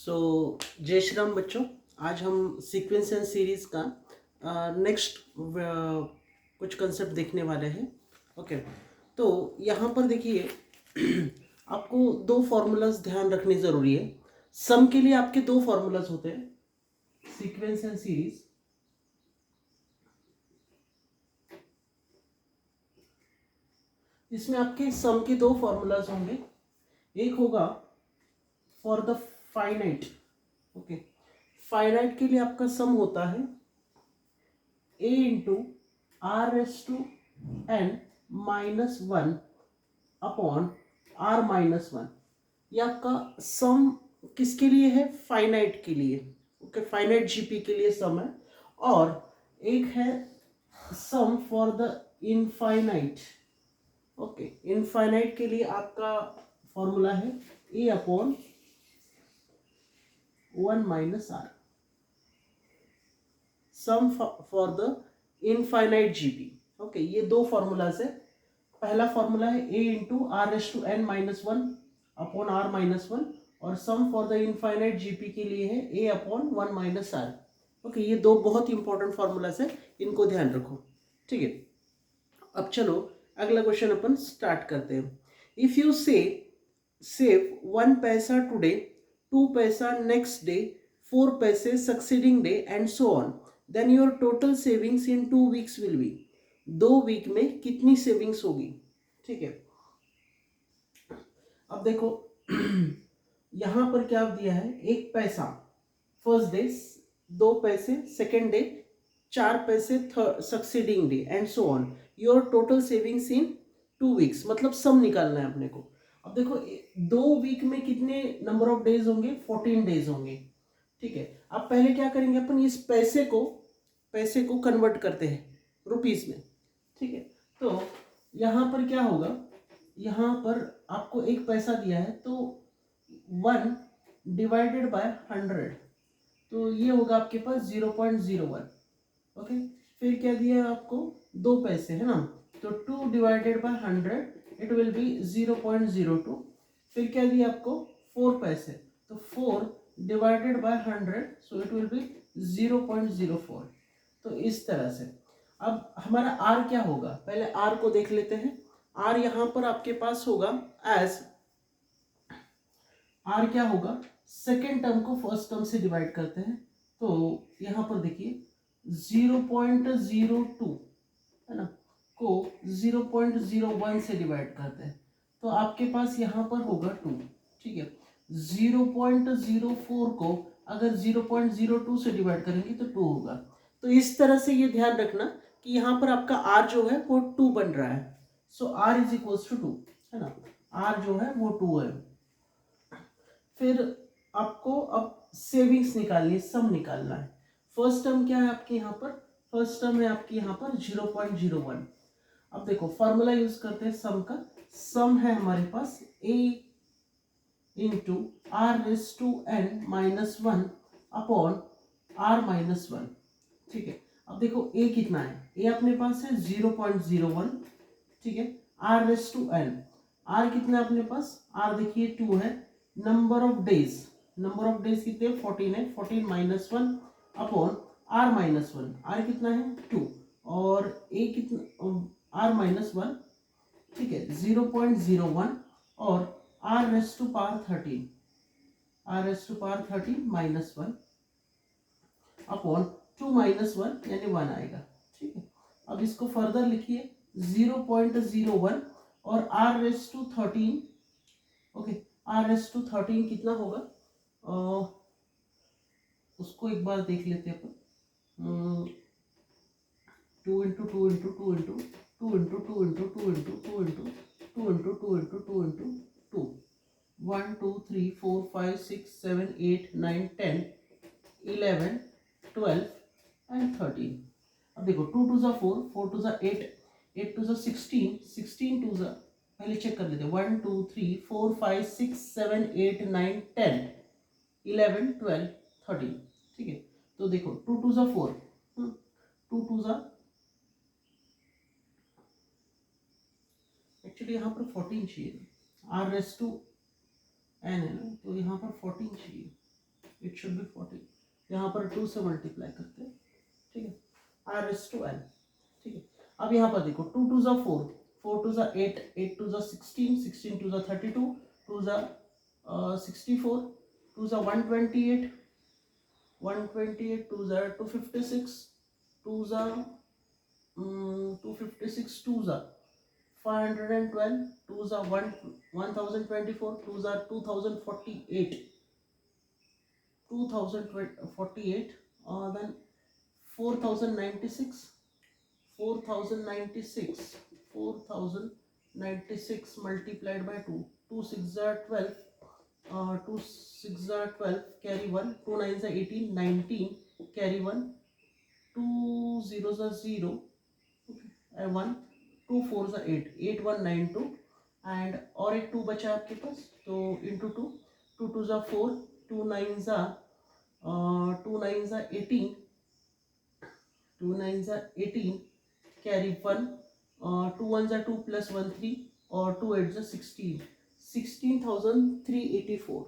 सो जय श्री राम बच्चों। आज हम सीक्वेंस एंड सीरीज़ का नेक्स्ट कुछ कंसेप्ट देखने वाले हैं। ओके, तो यहाँ पर देखिए आपको दो फार्मूलाज ध्यान रखनी ज़रूरी है। सम के लिए आपके दो फार्मूलाज होते हैं, सीक्वेंस एंड सीरीज। इसमें आपके सम के दो फार्मूलाज होंगे। एक होगा for the finite. Okay, finite के लिए आपका सम होता है a into r S to n minus one upon r minus one. ये आपका सम किसके लिए है? फाइनाइट के लिए। ओके, फाइनाइट जीपी के लिए सम है। और एक है sum for the infinite. Okay, infinite के लिए आपका फॉर्मूला है a upon one minus r. Sum for the infinite GP. Okay, ये दो फॉर्मूलाज है। पहला फॉर्मूला है a into r S to n minus one upon r minus one, और sum for the infinite GP के लिए है a upon one minus r. Okay, ये दो बहुत इंपॉर्टेंट फॉर्मूलाज है, इनको ध्यान रखो। ठीक है, अब चलो अगला क्वेश्चन अपन स्टार्ट करते हैं। If you say save one paisa today, two paisa next day, four paise succeeding day and so on, then your total savings in 2 weeks will be. 2 week में कितनी सेविंग्स होगी? ठीक है, अब देखो यहां पर क्या दिया है? एक पैसा फर्स्ट डे, दो पैसे सेकेंड डे, चार पैसे succeeding day and so on. Your total savings in 2 weeks, मतलब सम निकालना है अपने को। अब देखो 2 वीक में कितने नंबर ऑफ डेज होंगे? 14 डेज होंगे। ठीक है, अब पहले क्या करेंगे अपन? इस पैसे को कन्वर्ट करते हैं रुपीस में। ठीक है, तो यहां पर क्या होगा? यहाँ पर आपको एक पैसा दिया है, तो 1 डिवाइडेड बाय 100, तो ये होगा आपके पास 0.01। ओके, फिर क्या दिया है आपको? दो पैसे है ना, तो 2 divided by 100 it will be 0.02। फिर क्या दिया आपको? 4 पैसे, तो 4 divided by 100, so it will be 0.04। तो इस तरह से अब हमारा आर क्या होगा? पहले आर को देख लेते हैं। आर यहां पर आपके पास होगा एज आर क्या होगा? सेकेंड टर्म को फर्स्ट टर्म से डिवाइड करते हैं, तो यहां पर देखिए 0.02 है ना, को 0.01 से डिवाइड करते हैं, तो आपके पास यहां पर होगा 2। ठीक है, 0.04 को अगर 0.02 से डिवाइड करेंगे तो 2 होगा। तो इस तरह से ये ध्यान रखना कि यहाँ पर आपका आर जो है वो 2 बन रहा है। सो आर इज इक्वल्स टू 2 है ना, आर जो है वो 2 है। फिर आपको अब सेविंग्स निकालनी है, सम निकालना है। फर्स्ट टर्म क्या है आपके यहाँ पर? फर्स्ट टर्म है आपके यहाँ पर 0.01। अब देखो फॉर्मूला यूज करते हैं सम का। सम है हमारे पास a into r raise to n minus one upon r minus one. ठीक है, अब देखो a कितना है? a अपने पास है 0.01। ठीक है, r raise to n, r कितना है अपने पास? आर देखिए 2 है। नंबर ऑफ डेज कितने? 14 है। 14 minus one upon r minus one, r कितना है? 2, और ए कितना? R minus one. ठीक है, 0.01 और r raise to power 13, r raise to power 13 minus one upon 2 minus one यानी 1 आएगा। ठीक है, अब इसको फर्दर लिखिए 0.01 और r raise to 13। Okay, r raise to 13 कितना होगा? उसको एक बार देख लेते हैं अपन। 2 into 2 into 2 into 2 into 2 into 2 into 2 into 2 into 2 into 2 into 2, 1 2 3 4 5 6 7 8 9 10 11 12 and 13। अब देखो 2 टू ज़ा 4, 4 टू ज़ा 8, 8 टू ज़ा 16, 16 टू ज़ा, पहले चेक कर लेते हैं, 1 2 3 4 5 6 7 8 9 10 11 12 13। ठीक है, तो देखो 2 टू ज़ा 4, 2 टू ज़ा, एक्चुअली यहाँ पर 14 चाहिए, आर रेस टू एन है ना, तो यहाँ पर 14 चाहिए। इट शुड बी 40, यहाँ पर 2 से मल्टीप्लाई करते हैं, ठीक है, r रेज़ टू n, ठीक है। अब यहाँ पर देखो 2 2 4, 4 2 8, 8 2 16, 16 2 32, 2 64, 2 128, 128, 2 256, 2 256, 2 512, 2 1024, 2 2048, 2048, then 4096, 4096, 4096 multiplied by 2, 2 6 are 12, 2 6 are 12, carry 1, 2 9s are 18, 19, carry 1, 2 zeros are 0, and 1, 2 4s are 8, 8 1 9 2, and और एक 2 बचा आपके पास, तो into 2, 2 2s are 4, 2 9s are 18, 2 9s are 18, carry 1, 2 1s are 2 plus 1 3, और 2 8s are 16, 16,384,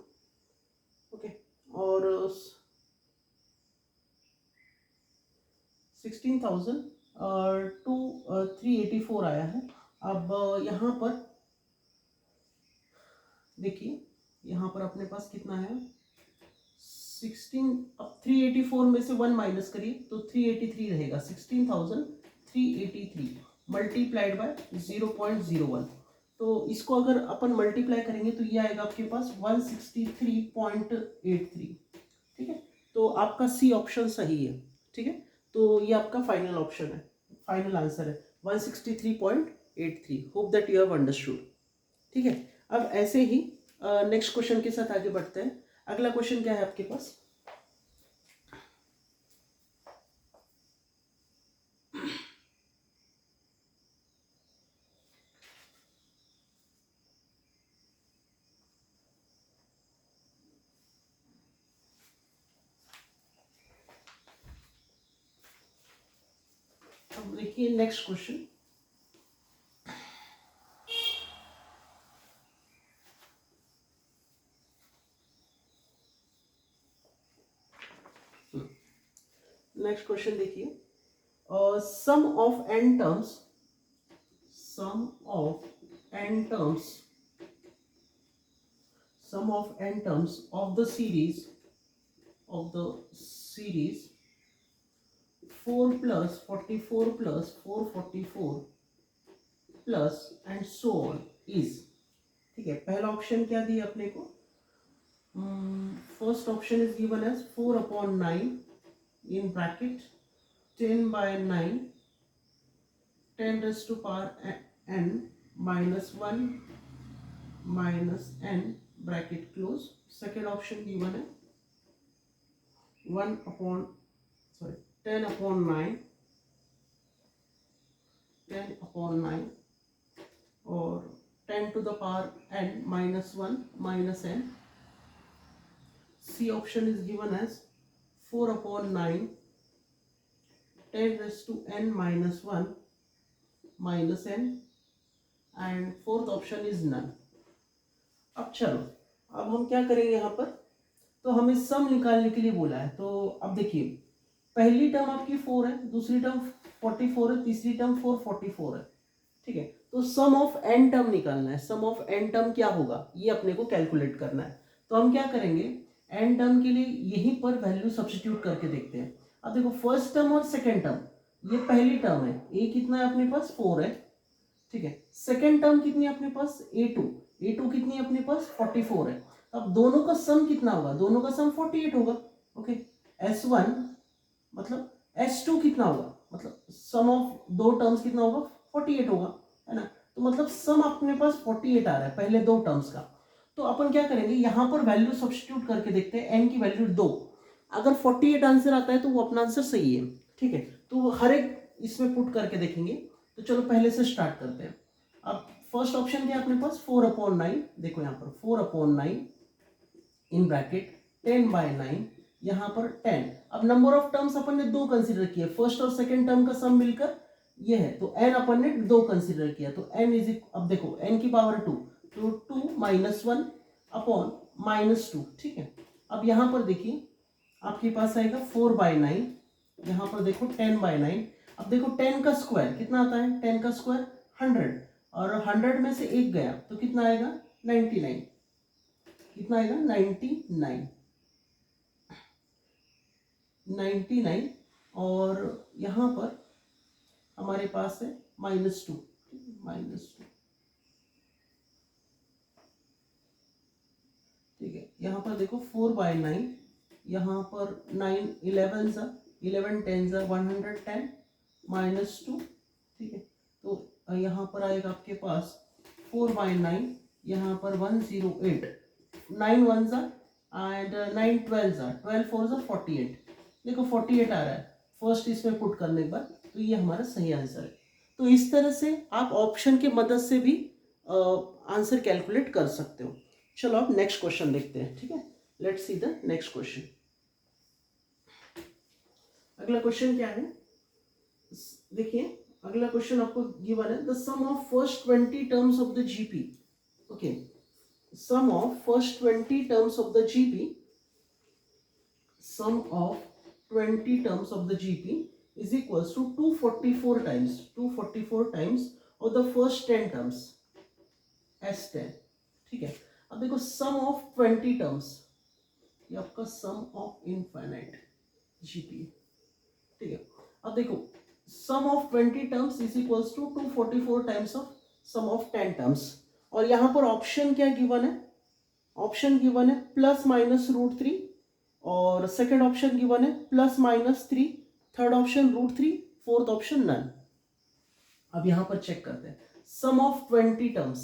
ओके, और 384 आया है। अब यहाँ पर देखिए, यहाँ पर अपने पास कितना है 16, अब 384 में से 1 माइनस करिए तो 383 रहेगा, 16,383 मल्टीप्लाइड बाय 0.01, तो इसको अगर अपन मल्टीप्लाई करेंगे तो ये आएगा आपके पास 163.83, ठीक है। तो आपका सी ऑप्शन सही है, ठीक है, तो ये आपका फाइनल ऑप्शन है, फाइनल आंसर है 163.83। Hope that you have understood, ठीक है। अब ऐसे ही नेक्स्ट क्वेश्चन के साथ आगे बढ़ते हैं। अगला क्वेश्चन क्या है आपके पास, अब देखिए नेक्स्ट क्वेश्चन, नेक्स्ट क्वेश्चन देखिए, sum of n terms, sum of n terms, sum of n terms of the series 4 plus 44 plus 444 plus and so on is, ठीक है। पहला ऑप्शन क्या दिया अपने को, first option is given as 4/9 in bracket 10 by 9, 10 raised to power n minus 1 minus n bracket close। Second option given है 10/9, 10/9 और 10 to the power n minus 1 minus n। C option is given as 4/9, 10 raised to n minus 1 minus n, and fourth option is none. अब चलो, अब हम क्या करेंगे यहाँ पर, तो हमें सम निकालने के लिए बोला है, तो अब देखिए पहली टर्म आपकी 4 है, दूसरी टर्म 44 है, तीसरी टर्म 444 है, ठीक है। तो सम ऑफ n टर्म निकालना है, सम ऑफ n टर्म क्या होगा ये अपने को कैलकुलेट करना है। तो हम क्या करेंगे, n टर्म के लिए यहीं पर वैल्यू सब्स्टिट्यूट करके देखते हैं। अब देखो फर्स्ट टर्म और सेकेंड टर्म, ये पहली टर्म है, a कितना है अपने पास 4 है, ठीक है। सेकेंड टर्म कितनी है अपने पास a2 कितनी है अपने पास 44 है। अब दोनों का सम कितना होगा, दोनों का सम 48 होगा, ओके। s1 मतलब s2 कितना होगा, मतलब सम ऑफ दो टर्म्स कितना होगा 48 होगा, है ना। तो मतलब सम अपने पास 48 आ रहा है पहले दो टर्म्स का। तो अपन क्या करेंगे, यहाँ पर वैल्यू सब्स्टिट्यूट करके देखते हैं, n की वैल्यू 2, अगर 48 आंसर आता है तो वो अपना आंसर सही है, ठीक है। तो हर एक इसमें पुट करके देखेंगे। तो चलो पहले से स्टार्ट करते हैं। अब फर्स्ट ऑप्शन क्या है अपने पास 4/9, देखो यहाँ पर 4/9 इन ब्रैकेट 10 by 9, यहाँ पर 10। अब नंबर ऑफ टर्म्स अपन ने 2 कंसीडर किए, फर्स्ट और सेकंड टर्म का सम मिलकर ये है, तो n अपन ने 2 कंसीडर किया, तो n इज, अब देखो n की पावर 2, तो 2 - 1 अपॉन -2, ठीक है। अब यहाँ पर देखिए आपके पास आएगा 4/9, यहाँ पर देखो 10/9। अब देखो 10 का स्क्वायर कितना आता है, 10 का स्क्वायर 100, और 100 में से एक गया तो कितना आएगा 99, कितना आएगा 99, और यहाँ पर हमारे पास है -2, -2, ठीक है। यहाँ पर देखो 4/9, यहाँ पर 9 11 सा 11 10 सा 110 -2, ठीक है। तो यहाँ पर आएगा आपके पास 4/9, यहाँ पर 108, 9 1 सा एंड 9 12 सा 12 4 सा 48, देखो 48 आ रहा है फर्स्ट इसमें पुट करने के बाद, तो ये हमारा सही आंसर है। तो इस तरह से आप ऑप्शन की मदद से भी आंसर कैलकुलेट कर सकते हो। चलो अब नेक्स्ट क्वेश्चन देखते हैं, ठीक है। Let's see the next question. अगला क्वेश्चन क्या है, देखिए अगला क्वेश्चन आपको गिवन है, the sum of first 20 terms of the GP, okay, sum of first 20 terms of the GP, sum of 20 terms of the GP is equals to 244 times of the first 10 terms S10, ठीक है। अब देखो sum of 20 terms, ये आपका sum of infinite GP, ठीक है। अब देखो sum of 20 terms is equals to 244 times of sum of 10 terms, और यहाँ पर ऑप्शन क्या गिवन है, ऑप्शन गिवन है ±√3, और सेकेंड ऑप्शन गिवन है +-3, third option √3, fourth option none. अब यहां पर चेक करते हैं sum of 20 terms,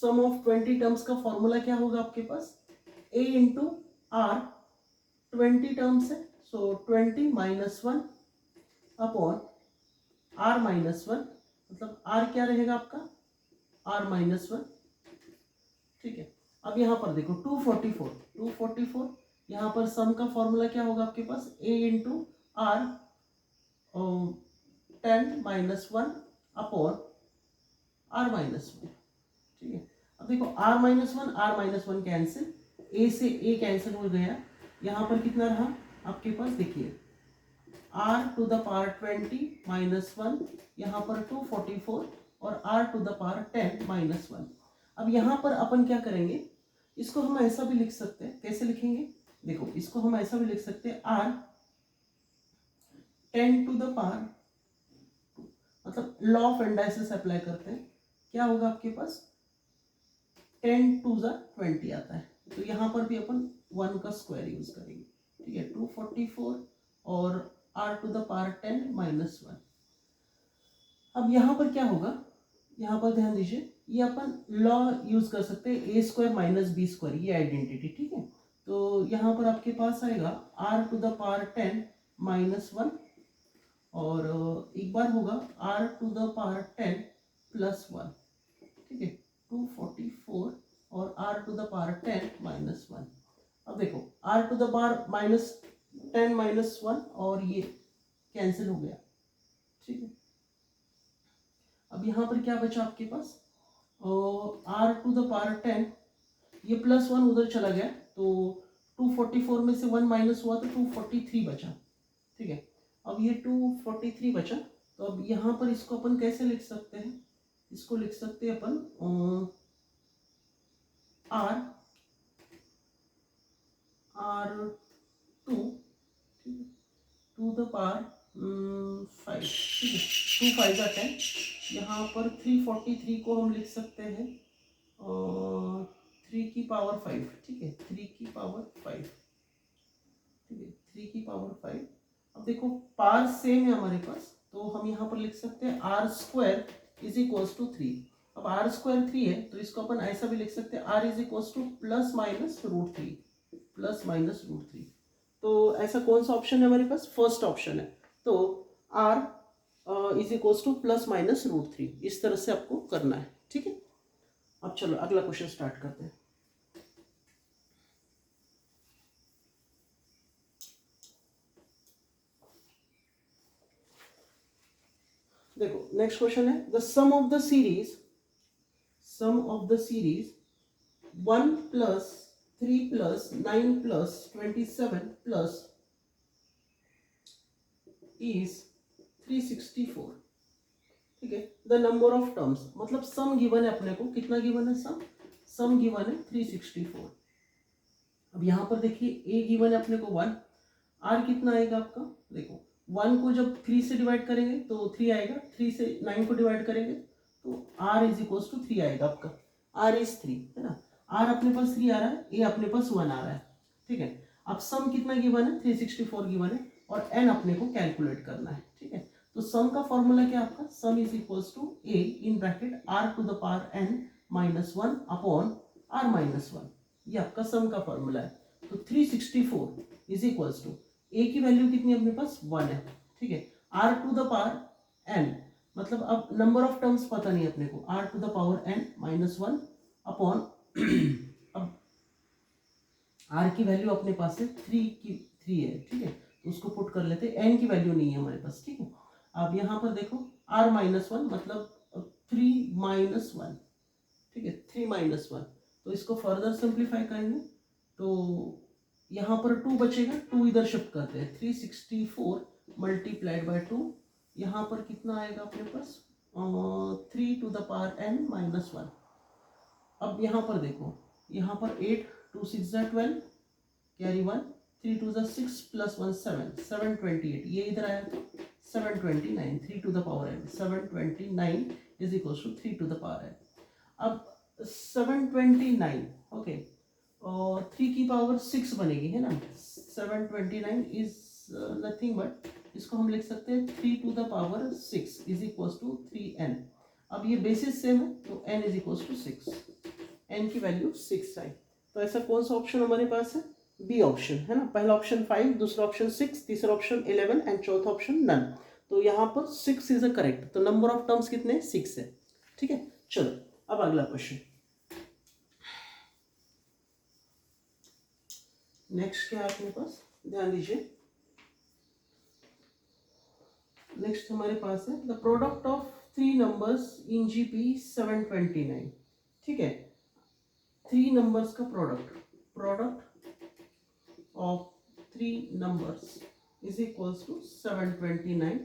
sum of 20 terms का फॉर्मूला क्या होगा आपके पास, a इंटू आर, 20 टर्म्स है सो 20 - 1 अपॉन r - 1, मतलब r क्या रहेगा आपका r - 1, ठीक है। अब यहां पर देखो 244, यहाँ पर सम का फॉर्मूला क्या होगा आपके पास, a into r 10 - 1 upon r - 1, ठीक है। अब देखो r - 1 कैंसिल, a से a कैंसिल हो गया, यहाँ पर कितना रहा आपके पास, देखिए r⁻20 - 1, यहाँ पर 244 और r⁻10 - 1। अब यहाँ पर अपन क्या करेंगे, इसको हम ऐसा भी लिख सकते हैं, कैसे लिखेंगे, देखो इसको हम ऐसा भी लिख सकते हैं r 10⁻², मतलब लॉ ऑफ इंडाइसिस अप्लाई करते हैं, क्या होगा आपके पास 10 2 20 आता है, तो यहाँ पर भी अपन 1 का स्क्वायर यूज करेंगे, ठीक है। 244 और r⁻10 - 1। अब यहाँ पर क्या होगा, यहाँ पर ध्यान दीजिए, ये अपन लॉ यूज कर सकते हैं a² - b², ये आइडेंटिटी, ठीक है। तो यहाँ पर आपके पास आएगा r⁻10 - 1, और एक बार होगा r⁻10 + 1, ठीक है, 244 और r⁻10 - 1। अब देखो r⁻10 - 1 और ये कैंसिल हो गया, ठीक है। अब यहाँ पर क्या बचा आपके पास, r⁻10, ये +1 उधर चला गया, तो 244 में से 1 माइनस हुआ तो 243 बचा, ठीक है। अब ये 243 बचा, तो अब यहाँ पर इसको अपन कैसे लिख सकते हैं, इसको लिख सकते हैं अपन r2 टू द पावर 5, ठीक है, 2 5 का 10, यहाँ पर 343 को हम लिख सकते हैं 3 की पावर 5, ठीक है, 3 की पावर 5, ठीक है, 3 की पावर 5। अब देखो पावर सेम है हमारे पास, तो हम यहाँ पर लिख सकते हैं r² = 3। अब r² 3 है, तो इसको अपन ऐसा भी लिख सकते हैं r = ±√3। तो ऐसा कौन सा ऑप्शन है हमारे पास, फर्स्ट ऑप्शन है, तो r = ±√3, इस तरह से आपको करना है, ठीक है। अब चलो अगला क्वेश्चन स्टार्ट करते हैं। देखो नेक्स्ट क्वेश्चन है, the sum of the series 1 + 3 plus 9 plus 27 plus is 364. ठीक है, द नंबर ऑफ टर्म्स, मतलब सम गिवन है अपने को, कितना गिवन है, सम गिवन है 364. अब यहाँ पर देखिए ए गिवन है अपने को 1, आर कितना आएगा आपका, देखो 1 को जब 3 से डिवाइड करेंगे तो 3 आएगा, 3 से 9 को डिवाइड करेंगे तो आर इज इक्वल्स टू 3 आएगा आपका, आर इज 3 है ना, आर अपने पास 3 आ रहा है, ए अपने पास 1 आ रहा है. ठीक है, अब सम कितना गिवन है, 364 गिवन है और एन अपने को कैलकुलेट करना है. ठीक है, तो सम का फॉर्मूला क्या आपका, sum is equals to a in bracket r to the power n minus 1 upon r minus 1, ये आपका सम का फॉर्मूला है. तो 364 इज इक्वल्स टू ए की वैल्यू कितनी अपने पास 1 है. ठीक है, r to the power n, मतलब अब नंबर ऑफ टर्म्स पता नहीं अपने को, r to the power n minus 1 upon अब आर की वैल्यू अपने पास है 3 है. ठीक है, तो उसको पुट कर लेते हैं, एन की वैल्यू नहीं है हमारे पास. ठीक है, अब यहाँ पर देखो आर माइनस 1 मतलब 3 माइनस 1. ठीक है, 3 माइनस 1, तो इसको फर्दर सिंप्लीफाई करेंगे तो यहाँ पर 2 बचेगा, 2 इधर शिफ्ट करते हैं, 364 मल्टीप्लाइड बाय 2, यहाँ पर कितना आएगा अपने पास 3 to the power n minus 1. अब यहाँ पर देखो, यहाँ पर 8 2 6 12 कैरी 1, 3 2 6 प्लस 1 7 728, ये इधर आया तो 729, 3 to the power n 729 is equal to 3 to the power n. अब 729 ओके और 3 की पावर 6 बनेगी है ना, 729 इज नथिंग बट, इसको हम लिख सकते हैं 3 to the power 6 is equal to 3n. अब ये बेसिस सेम है तो n is equal to 6, n की वैल्यू 6 आई. तो ऐसा कौन सा ऑप्शन हमारे पास है, बी ऑप्शन है ना. पहला ऑप्शन 5, दूसरा ऑप्शन 6, तीसरा ऑप्शन 11 एंड चौथा ऑप्शन नन. तो यहाँ पर 6 इज अ करेक्ट. तो नंबर ऑफ टर्म्स कितने, 6 है. ठीक है, चलो अब अगला क्वेश्चन. नेक्स्ट क्या है अपने पास, ध्यान दीजिए. नेक्स्ट हमारे पास है the product of 3 numbers in GP 729. ठीक है, 3 नंबर्स का product of 3 numbers is equals to 729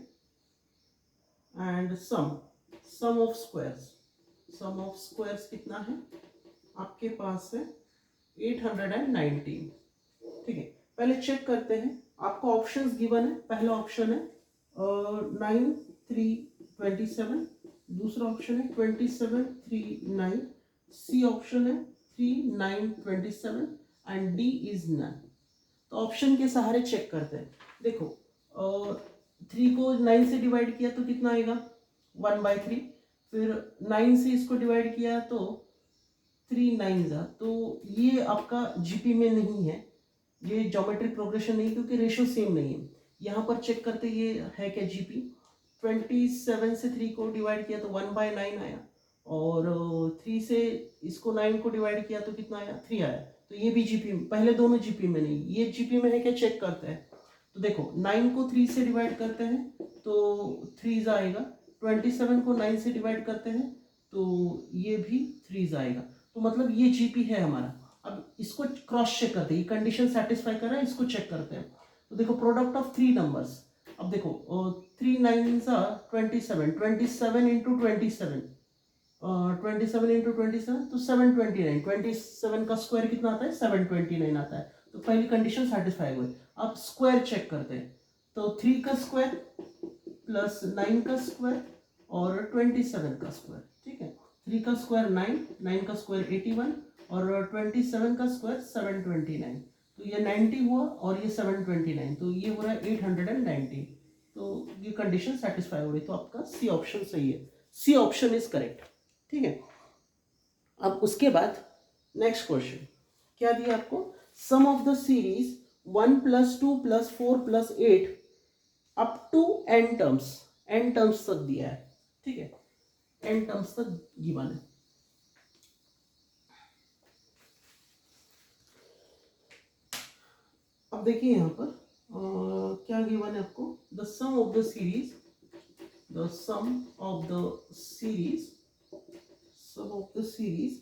and sum of squares कितना है आपके पास है 819. ठीक है, पहले चेक करते हैं, आपको ऑप्शंस गिवन है. पहला ऑप्शन है 9 3 27, दूसरा ऑप्शन है 27 3 9, सी ऑप्शन है 3 9 27 एंड डी इज नन. तो ऑप्शन के सहारे चेक करते हैं. देखो 3 को 9 से डिवाइड किया तो कितना आएगा 1/3, फिर 9 से इसको डिवाइड किया तो 3 9 जा, तो ये आपका जीपी में नहीं है, ये ज्योमेट्रिक प्रोग्रेशन नहीं, क्योंकि रेशियो सेम नहीं है. यहाँ पर चेक करते ये है क्या जीपी. 27 से 3 को डिवाइड किया तो 1/9 आया और 3 से इसको 9 को डिवाइड किया तो कितना आया 3 आया. तो ये भी जीपी, पहले दोनों जीपी में नहीं, ये जीपी में है क्या, चेक करते हैं. तो देखो 9 को 3 से डिवाइड करते हैं तो 3 आएगा, 27 को 9 से डिवाइड करते हैं तो ये भी 3 आएगा. तो मतलब ये जीपी है हमारा. अब इसको क्रॉस चेक करते हैं, ये कंडीशन सेटिस्फाई कर रहा है, इसको चेक करते हैं. तो देखो प्रोडक्ट ऑफ 3 नंबर्स, अब देखो 3 9 27, 27 इंटू 27, 27 इंटू 27 तो 729, 27 का स्क्वायर कितना आता है 729 आता है. तो पहली कंडीशन सेटिस्फाई हुई. अब स्क्वायर चेक करते हैं, तो 3 का स्क्वायर प्लस 9 का स्क्वायर और 27 का स्क्वायर. ठीक है, 3 का स्क्वायर 9, 9 का स्क्वायर 81 और 27 का स्क्वायर 729, तो ये 90 हुआ और ये 729, तो ये हो रहा है 890. तो ये कंडीशन सेटिस्फाई हो रही, तो आपका सी ऑप्शन सही है, सी ऑप्शन इज करेक्ट. ठीक है, अब उसके बाद नेक्स्ट क्वेश्चन क्या दिया आपको, sum of the series 1 + 2 + 4 + 8 up to n terms तक दिया है. ठीक है, n टर्म्स तक गिवन है. अब देखिए यहाँ पर क्या गिवन है आपको, the sum of the series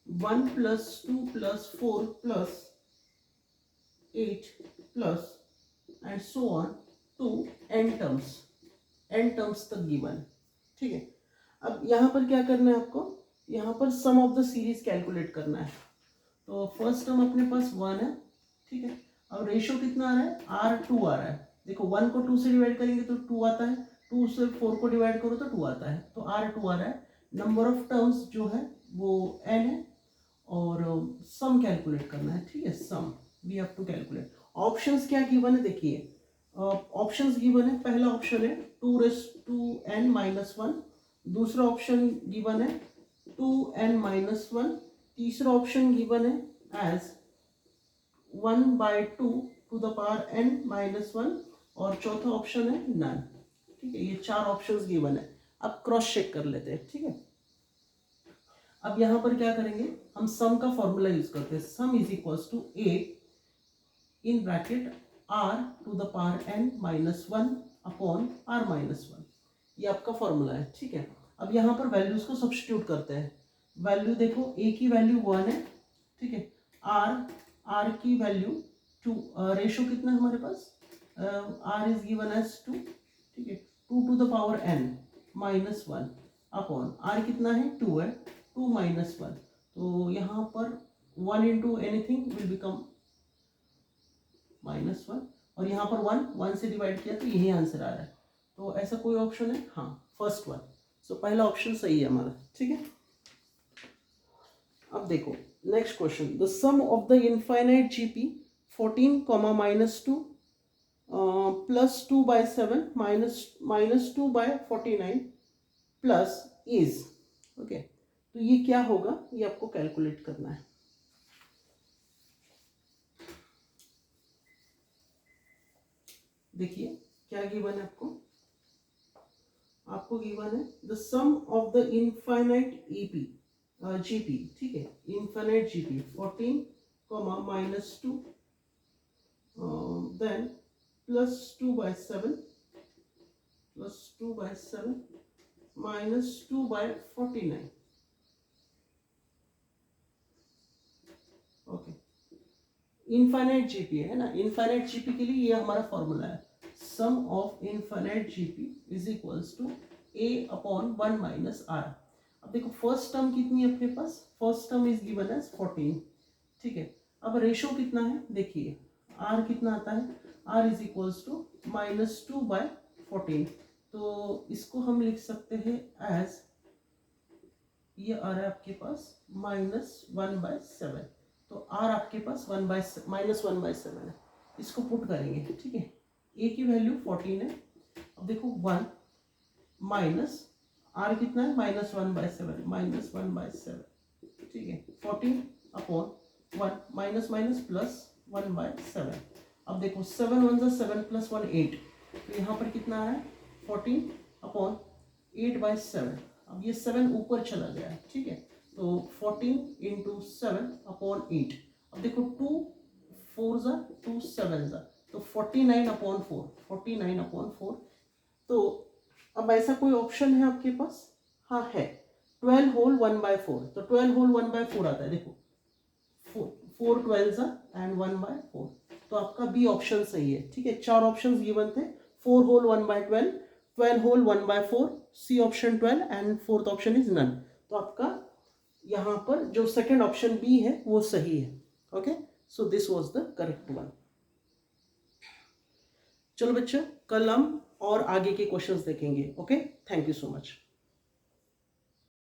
1 plus 2 plus 4 plus 8 plus and so on to n terms तक गिवन। ठीक है, अब यहाँ पर क्या करना है आपको, यहाँ पर सम ऑफ द सीरीज कैलकुलेट करना है। तो फर्स्ट टर्म अपने पास 1 है, ठीक है। अब रेशियो कितना आ रहा है, R2 आ रहा है। देखो 1 को 2 से डिवाइड करेंगे तो 2 आता है, 2 से 4 को डिवाइड करो तो 2 आता है, तो R2 आ रहा है। नंबर ऑफ टर्म्स जो है वो n है और सम कैलकुलेट करना है। ठीक है, sum we have to calculate. Options क्या गिवन है देखिए, ऑप्शंस गिवन है, पहला ऑप्शन है 2n-1, दूसरा ऑप्शन गिवन है 2n-1, तीसरा ऑप्शन गिवन है as 1/2 to the power n-1 और चौथा ऑप्शन है नन। ठीक है, ये 4 ऑप्शंस गिवन है। अब क्रॉस चेक कर लेते हैं। ठीक है, अब यहां पर क्या करेंगे, हम सम का फॉर्मूला यूज करते हैं। Sum is equals to a in bracket r to the power n-1 upon r-1, ये आपका फॉर्मूला है। ठीक है, अब यहाँ पर वैल्यूज को सब्स्टिट्यूट करते हैं। वैल्यू देखो, a की वैल्यू 1 है, ठीक है, r की वैल्यू 2, रेशो कितना है हमारे पास, r इज गिवन एज 2, ठीक है, 2 to the power n-1 upon r कितना है 2 है, 2 - 1, तो यहाँ पर 1 इंटू एनीथिंग विल बिकम -1 और यहाँ पर 1 से डिवाइड किया तो यही आंसर आ रहा है। तो ऐसा कोई ऑप्शन है, हाँ फर्स्ट वन। सो पहला ऑप्शन सही है हमारा। ठीक है, अब देखो next question, the sum of the infinite GP 14, -2 +2/7 -2/49 plus is, okay, तो ये क्या होगा, ये आपको कैलकुलेट करना है। देखिए क्या गिवन है आपको गिवन है the sum of the infinite GP, ठीक है, infinite GP 14, -2 then +2/7 -2/49, okay, infinite GP है ना। इनफाइनाइट जीपी के लिए ये हमारा फॉर्मूला है, sum of infinite GP is equals to a upon 1 - r। अब देखो फर्स्ट टर्म कितनी है अपने पास, first term is given as 14, ठीक है। अब रेशो कितना है देखिए, r कितना आता है, r इज इक्वल्स टू -2/14, तो इसको हम लिख सकते हैं एज, ये आ रहा है आपके पास -1/7, तो r आपके पास -1/7 है। इसको पुट करेंगे, ठीक है, a की वैल्यू 14 है। अब देखो 1 माइनस r कितना है, -1/7, ठीक है, 14 अपॉन 1 माइनस प्लस 1/7। अब देखो 7 1 + 7 + 1 8, तो यहाँ पर कितना आ रहा है 14 अपॉन 8/7। अब ये 7 ऊपर चला गया है, ठीक है, तो 14 × 7 अपॉन 8। अब देखो 2 4 2 7 तो 49/4। तो अब ऐसा कोई ऑप्शन है आपके पास, हाँ है, 12 होल 1/4, तो 12 होल 1/4 आता है। देखो 4 12 एंड 1/4, तो आपका बी ऑप्शन सही है। ठीक है, 4 ऑप्शंस गिवन थे, 4 whole 1/12, 12 whole 1/4, C option 12 and fourth option is none. तो आपका यहाँ पर जो सेकंड ऑप्शन बी है वो सही है। Okay, so this was the correct one. चलो बच्चों, कल हम और आगे के क्वेश्चंस देखेंगे। Okay, thank you so much.